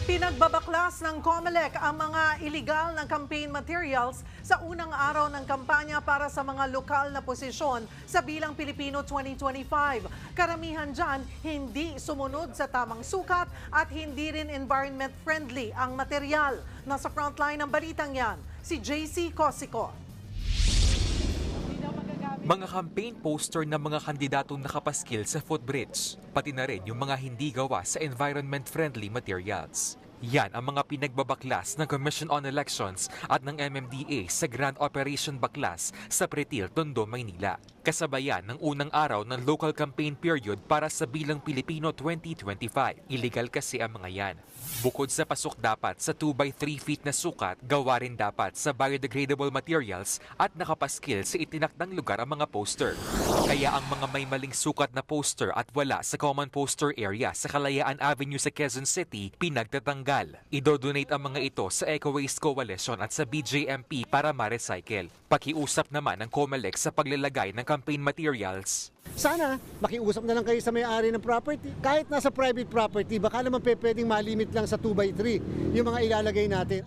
Pinagbabaklas ng COMELEC ang mga iligal na campaign materials sa unang araw ng kampanya para sa mga lokal na posisyon sa Bilang Pilipino 2025. Karamihan dyan hindi sumunod sa tamang sukat at hindi rin environment friendly ang material. Nasa frontline ng balitang yan, si JC Cosico. Mga campaign poster ng mga kandidatong nakapaskil sa footbridge, pati na rin yung mga hindi gawa sa environment-friendly materials. Yan ang mga pinagbabaklas ng Commission on Elections at ng MMDA sa Grand Operation Baklas sa Pretil, Tondo, Maynila. Kasabayan ng unang araw ng local campaign period para sa Bilang Pilipino 2025. Illegal kasi ang mga yan. Bukod sa pasok dapat sa 2x3 feet na sukat, gawa rin dapat sa biodegradable materials at nakapaskil sa itinakdang lugar ang mga poster. Kaya ang mga may maling sukat na poster at wala sa common poster area sa Kalayaan Avenue sa Quezon City, pinagtatanggal. Idodonate ang mga ito sa Eco Waste Coalition at sa BJMP para ma-recycle. Pakiusap naman ng COMELEC sa paglalagay ng campaign materials. Sana makiusap na lang kayo sa may-ari ng property. Kahit nasa private property, baka naman pwedeng malimit lang sa 2x3 yung mga ilalagay natin.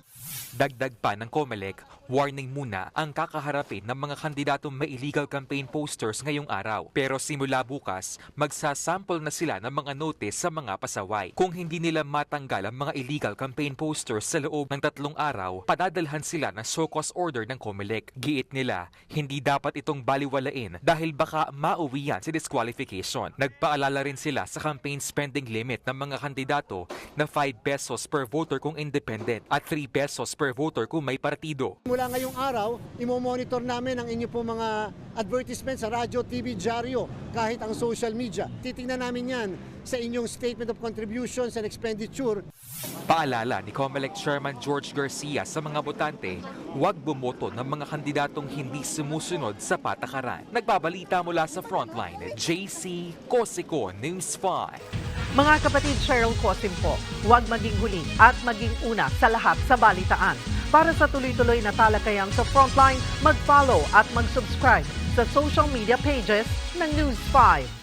Dagdag pa ng COMELEC, warning muna ang kakaharapin ng mga kandidatong may illegal campaign posters ngayong araw. Pero simula bukas, magsasample na sila ng mga notice sa mga pasaway. Kung hindi nila matanggal ang mga illegal campaign posters sa loob ng 3 araw, padadalhan sila ng show-cause order ng COMELEC. Giit nila, hindi dapat itong baliwalain dahil baka mauwi yan sa disqualification. Nagpaalala rin sila sa campaign spending limit ng mga kandidato na 5 pesos per voter kung independent at 3 pesos per voter kung may partido. Mula ngayong araw, imo-monitor namin ang inyo po mga advertisement sa radyo, TV, dyaryo, kahit ang social media. Titingnan namin yan sa inyong statement of contributions and expenditure. Paalala ni COMELEC Chairman George Garcia sa mga botante, huwag bumoto ng mga kandidatong hindi sumusunod sa patakaran. Nagbabalita mula sa frontline, JC Cosico, News 5. Mga kapatid, Cheryl Cosim po, huwag maging huli at maging una sa lahat sa balitaan. Para sa tuloy-tuloy na talakayan sa Frontline, mag-follow at mag-subscribe sa social media pages ng News 5.